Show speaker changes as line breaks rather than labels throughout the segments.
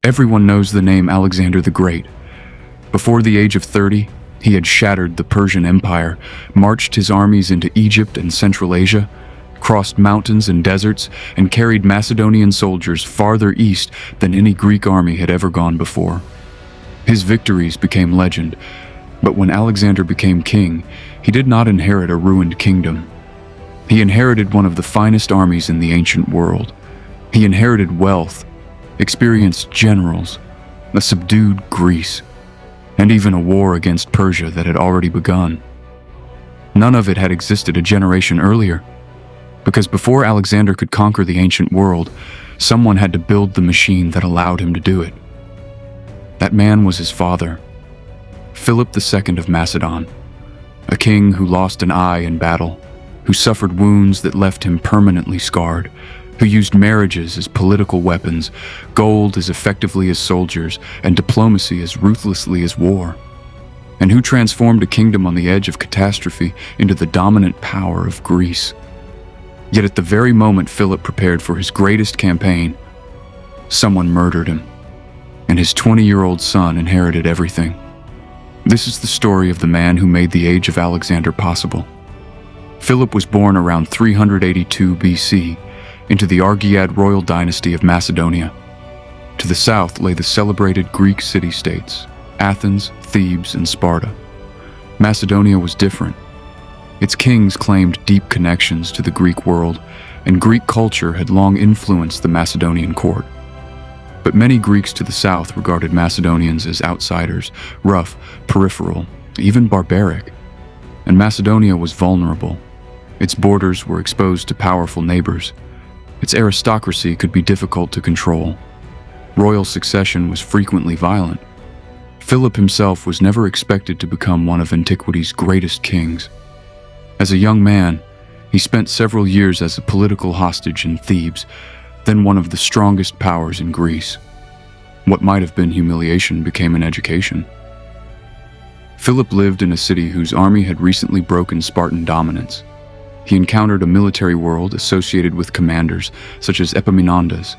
Everyone knows the name Alexander the Great. Before the age of 30, he had shattered the Persian Empire, marched his armies into Egypt and Central Asia, crossed mountains and deserts, and carried Macedonian soldiers farther east than any Greek army had ever gone before. His victories became legend, but when Alexander became king, he did not inherit a ruined kingdom. He inherited one of the finest armies in the ancient world. He inherited wealth, experienced generals, a subdued Greece, and even a war against Persia that had already begun. None of it had existed a generation earlier, because before Alexander could conquer the ancient world, someone had to build the machine that allowed him to do it. That man was his father, Philip II of Macedon, a king who lost an eye in battle, who suffered wounds that left him permanently scarred, who used marriages as political weapons, gold as effectively as soldiers, and diplomacy as ruthlessly as war, and who transformed a kingdom on the edge of catastrophe into the dominant power of Greece. Yet at the very moment Philip prepared for his greatest campaign, someone murdered him, and his 20-year-old son inherited everything. This is the story of the man who made the age of Alexander possible. Philip was born around 382 BC into the Argead royal dynasty of Macedonia. To the south lay the celebrated Greek city-states, Athens, Thebes, and Sparta. Macedonia was different. Its kings claimed deep connections to the Greek world, and Greek culture had long influenced the Macedonian court. But many Greeks to the south regarded Macedonians as outsiders, rough, peripheral, even barbaric. And Macedonia was vulnerable. Its borders were exposed to powerful neighbors. Its aristocracy could be difficult to control. Royal succession was frequently violent. Philip himself was never expected to become one of antiquity's greatest kings. As a young man, he spent several years as a political hostage in Thebes, then one of the strongest powers in Greece. What might have been humiliation became an education. Philip lived in a city whose army had recently broken Spartan dominance. He encountered a military world associated with commanders such as Epaminondas,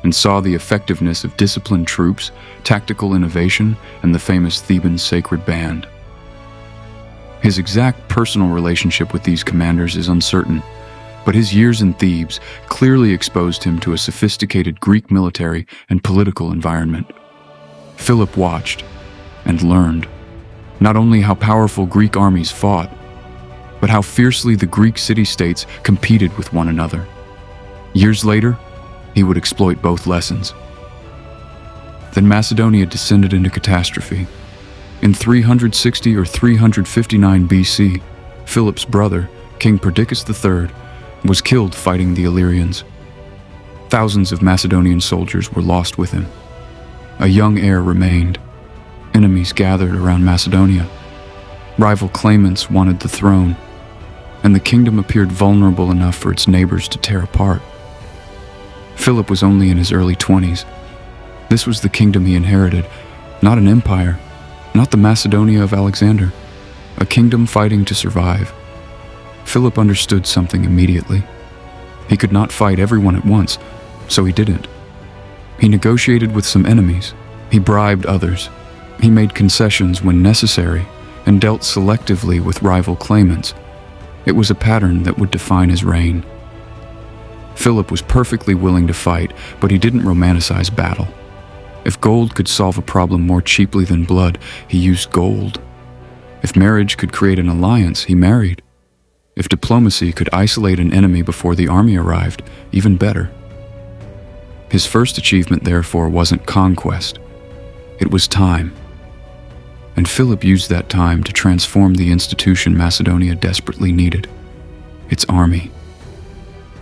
and saw the effectiveness of disciplined troops, tactical innovation, and the famous Theban sacred band. His exact personal relationship with these commanders is uncertain, but his years in Thebes clearly exposed him to a sophisticated Greek military and political environment. Philip watched and learned not only how powerful Greek armies fought, but how fiercely the Greek city-states competed with one another. Years later, he would exploit both lessons. Then Macedonia descended into catastrophe. In 360 or 359 BC, Philip's brother, King Perdiccas III, was killed fighting the Illyrians. Thousands of Macedonian soldiers were lost with him. A young heir remained. Enemies gathered around Macedonia. Rival claimants wanted the throne, and the kingdom appeared vulnerable enough for its neighbors to tear apart. Philip was only in his early 20s. This was the kingdom he inherited, not an empire, not the Macedonia of Alexander, a kingdom fighting to survive. Philip understood something immediately. He could not fight everyone at once, so he didn't. He negotiated with some enemies. He bribed others. He made concessions when necessary and dealt selectively with rival claimants. It was a pattern that would define his reign. Philip was perfectly willing to fight, but he didn't romanticize battle. If gold could solve a problem more cheaply than blood, he used gold. If marriage could create an alliance, he married. If diplomacy could isolate an enemy before the army arrived, even better. His first achievement, therefore, wasn't conquest. It was time. And Philip used that time to transform the institution Macedonia desperately needed, its army.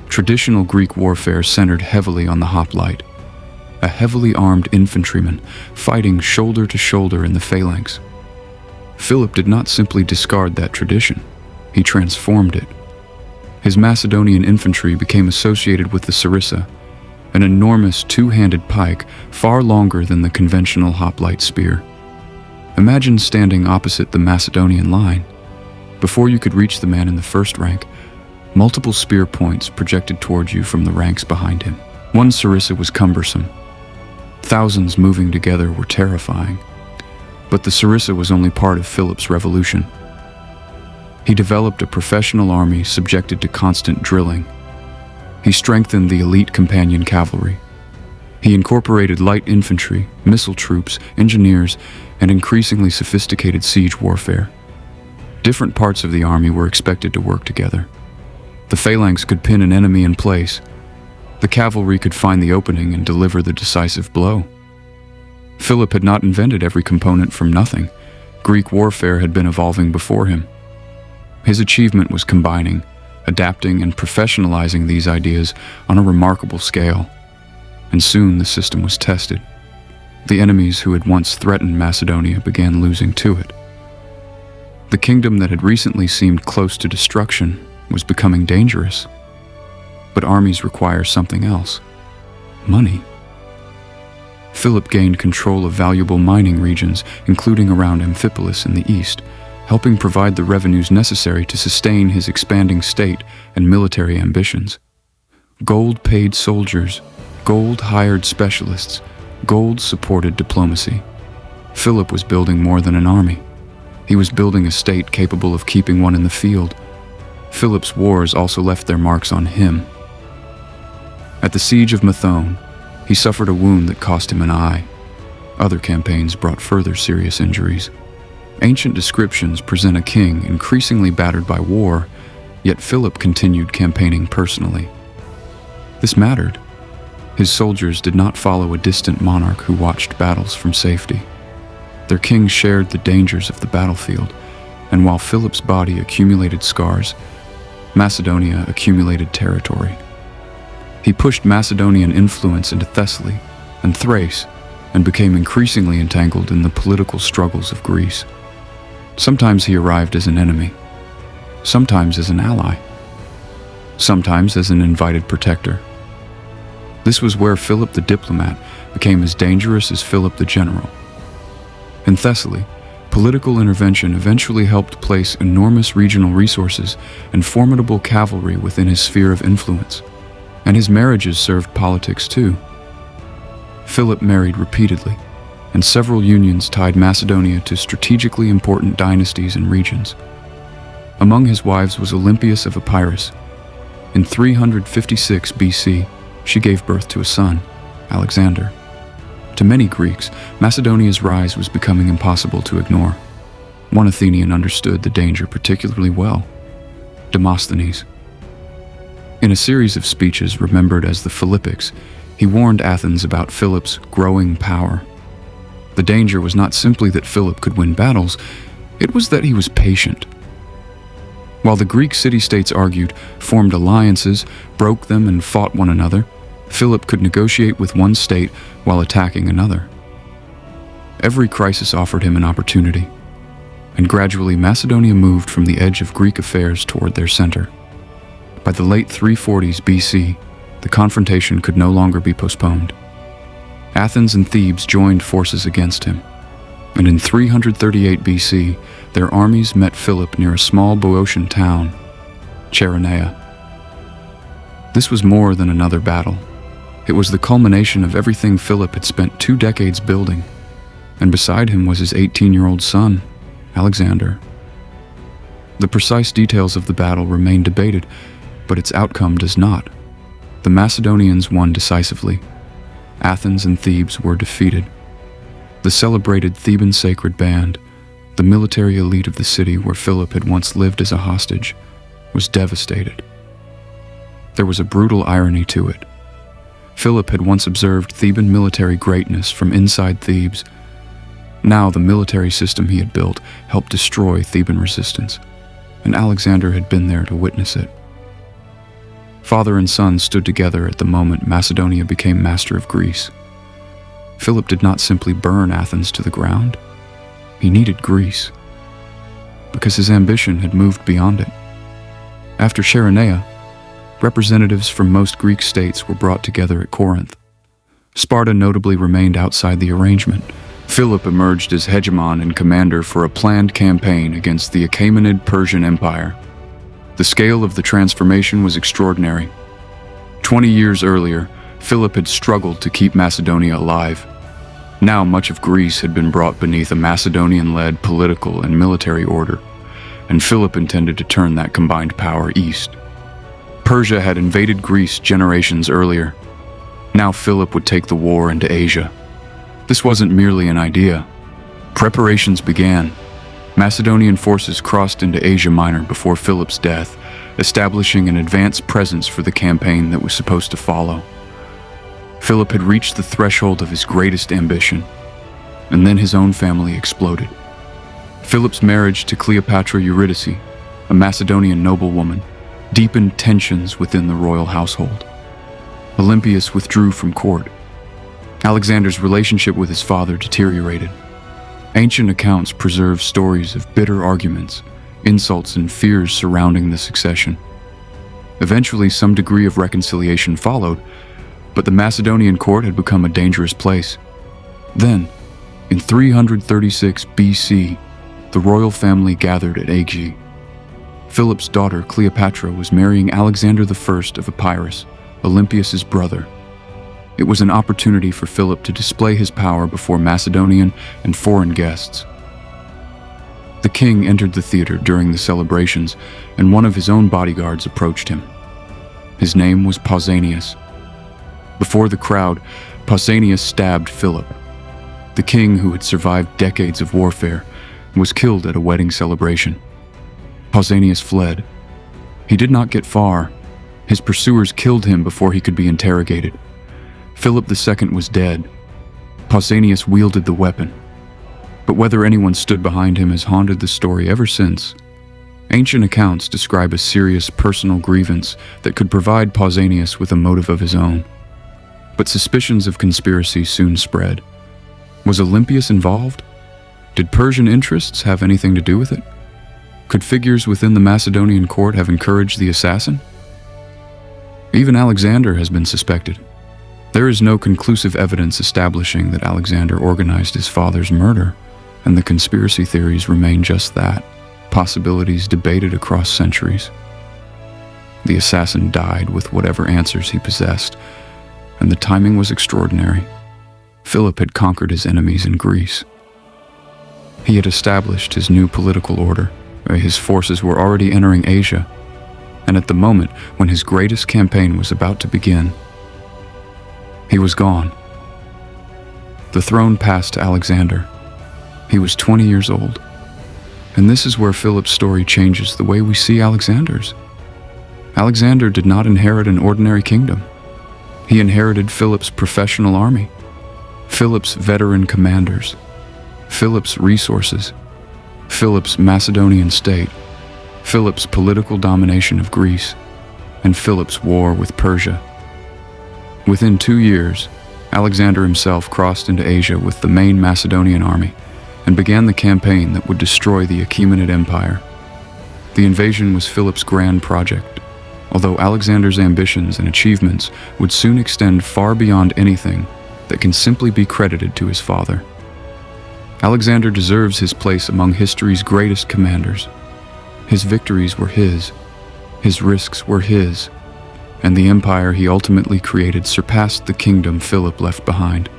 Traditional Greek warfare centered heavily on the hoplite, a heavily armed infantryman fighting shoulder to shoulder in the phalanx. Philip did not simply discard that tradition, he transformed it. His Macedonian infantry became associated with the sarissa, an enormous two-handed pike far longer than the conventional hoplite spear. Imagine standing opposite the Macedonian line. Before you could reach the man in the first rank, multiple spear points projected towards you from the ranks behind him. One sarissa was cumbersome. Thousands moving together were terrifying. But the Sarissa was only part of Philip's revolution. He developed a professional army subjected to constant drilling. He strengthened the elite companion cavalry. He incorporated light infantry, missile troops, engineers, and increasingly sophisticated siege warfare. Different parts of the army were expected to work together. The phalanx could pin an enemy in place. The cavalry could find the opening and deliver the decisive blow. Philip had not invented every component from nothing. Greek warfare had been evolving before him. His achievement was combining, adapting, and professionalizing these ideas on a remarkable scale. And soon the system was tested. The enemies who had once threatened Macedonia began losing to it. The kingdom that had recently seemed close to destruction was becoming dangerous. But armies require something else: money. Philip gained control of valuable mining regions, including around Amphipolis in the east, helping provide the revenues necessary to sustain his expanding state and military ambitions. Gold paid soldiers, gold hired specialists, gold supported diplomacy. Philip was building more than an army. He was building a state capable of keeping one in the field. Philip's wars also left their marks on him. At the siege of Methone, he suffered a wound that cost him an eye. Other campaigns brought further serious injuries. Ancient descriptions present a king increasingly battered by war, yet Philip continued campaigning personally. This mattered. His soldiers did not follow a distant monarch who watched battles from safety. Their king shared the dangers of the battlefield, and while Philip's body accumulated scars, Macedonia accumulated territory. He pushed Macedonian influence into Thessaly and Thrace, and became increasingly entangled in the political struggles of Greece. Sometimes he arrived as an enemy, sometimes as an ally, sometimes as an invited protector. This was where Philip the diplomat became as dangerous as Philip the general. In Thessaly, political intervention eventually helped place enormous regional resources and formidable cavalry within his sphere of influence, and his marriages served politics too. Philip married repeatedly, and several unions tied Macedonia to strategically important dynasties and regions. Among his wives was Olympias of Epirus. In 356 BC, she gave birth to a son, Alexander. To many Greeks, Macedonia's rise was becoming impossible to ignore. One Athenian understood the danger particularly well: Demosthenes. In a series of speeches remembered as the Philippics, he warned Athens about Philip's growing power. The danger was not simply that Philip could win battles, it was that he was patient. While the Greek city-states argued, formed alliances, broke them, and fought one another, Philip could negotiate with one state while attacking another. Every crisis offered him an opportunity, and gradually Macedonia moved from the edge of Greek affairs toward their center. By the late 340s BC, the confrontation could no longer be postponed. Athens and Thebes joined forces against him, and in 338 BC, their armies met Philip near a small Boeotian town, Chaeronea. This was more than another battle. It was the culmination of everything Philip had spent 2 decades building, and beside him was his 18-year-old son, Alexander. The precise details of the battle remain debated, but its outcome does not. The Macedonians won decisively. Athens and Thebes were defeated. The celebrated Theban sacred band, the military elite of the city where Philip had once lived as a hostage, was devastated. There was a brutal irony to it. Philip had once observed Theban military greatness from inside Thebes. Now the military system he had built helped destroy Theban resistance, and Alexander had been there to witness it. Father and son stood together at the moment Macedonia became master of Greece. Philip did not simply burn Athens to the ground. He needed Greece, because his ambition had moved beyond it. After Chaeronea, representatives from most Greek states were brought together at Corinth. Sparta notably remained outside the arrangement. Philip emerged as hegemon and commander for a planned campaign against the Achaemenid Persian Empire. The scale of the transformation was extraordinary. 20 years earlier, Philip had struggled to keep Macedonia alive. Now much of Greece had been brought beneath a Macedonian-led political and military order, and Philip intended to turn that combined power east. Persia had invaded Greece generations earlier. Now Philip would take the war into Asia. This wasn't merely an idea. Preparations began. Macedonian forces crossed into Asia Minor before Philip's death, establishing an advanced presence for the campaign that was supposed to follow. Philip had reached the threshold of his greatest ambition, and then his own family exploded. Philip's marriage to Cleopatra Eurydice, a Macedonian noblewoman, deepened tensions within the royal household. Olympias withdrew from court. Alexander's relationship with his father deteriorated. Ancient accounts preserve stories of bitter arguments, insults, and fears surrounding the succession. Eventually, some degree of reconciliation followed, but the Macedonian court had become a dangerous place. Then, in 336 BC, the royal family gathered at Aegae. Philip's daughter Cleopatra was marrying Alexander I of Epirus, Olympias's brother. It was an opportunity for Philip to display his power before Macedonian and foreign guests. The king entered the theater during the celebrations, and one of his own bodyguards approached him. His name was Pausanias. Before the crowd, Pausanias stabbed Philip. The king, who had survived decades of warfare, was killed at a wedding celebration. Pausanias fled. He did not get far. His pursuers killed him before he could be interrogated. Philip II was dead. Pausanias wielded the weapon. But whether anyone stood behind him has haunted the story ever since. Ancient accounts describe a serious personal grievance that could provide Pausanias with a motive of his own. But suspicions of conspiracy soon spread. Was Olympias involved? Did Persian interests have anything to do with it? Could figures within the Macedonian court have encouraged the assassin? Even Alexander has been suspected. There is no conclusive evidence establishing that Alexander organized his father's murder, and the conspiracy theories remain just that, possibilities debated across centuries. The assassin died with whatever answers he possessed, and the timing was extraordinary. Philip had conquered his enemies in Greece. He had established his new political order. His forces were already entering Asia, and at the moment when his greatest campaign was about to begin, he was gone. The throne passed to Alexander. He was 20 years old. And this is where Philip's story changes the way we see Alexander's. Alexander did not inherit an ordinary kingdom. He inherited Philip's professional army, Philip's veteran commanders, Philip's resources, Philip's Macedonian state, Philip's political domination of Greece, and Philip's war with Persia. Within 2 years, Alexander himself crossed into Asia with the main Macedonian army and began the campaign that would destroy the Achaemenid Empire. The invasion was Philip's grand project, although Alexander's ambitions and achievements would soon extend far beyond anything that can simply be credited to his father. Alexander deserves his place among history's greatest commanders. His victories were his risks were his, and the empire he ultimately created surpassed the kingdom Philip left behind.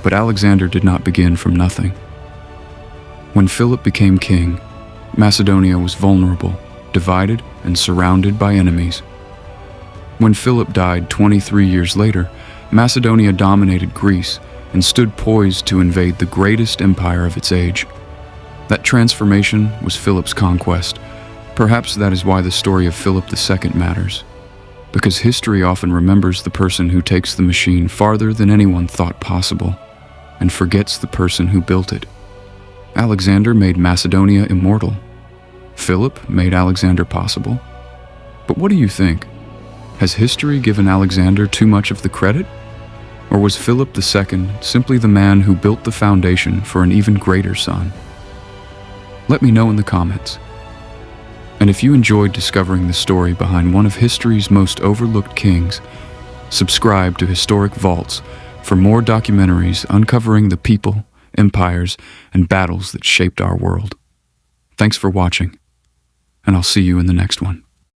But Alexander did not begin from nothing. When Philip became king, Macedonia was vulnerable, divided, and surrounded by enemies. When Philip died 23 years later, Macedonia dominated Greece and stood poised to invade the greatest empire of its age. That transformation was Philip's conquest. Perhaps that is why the story of Philip II matters, because history often remembers the person who takes the machine farther than anyone thought possible, and forgets the person who built it. Alexander made Macedonia immortal. Philip made Alexander possible. But what do you think? Has history given Alexander too much of the credit? Or was Philip II simply the man who built the foundation for an even greater son? Let me know in the comments. And if you enjoyed discovering the story behind one of history's most overlooked kings, subscribe to Historic Vaults for more documentaries uncovering the people, empires, and battles that shaped our world. Thanks for watching, and I'll see you in the next one.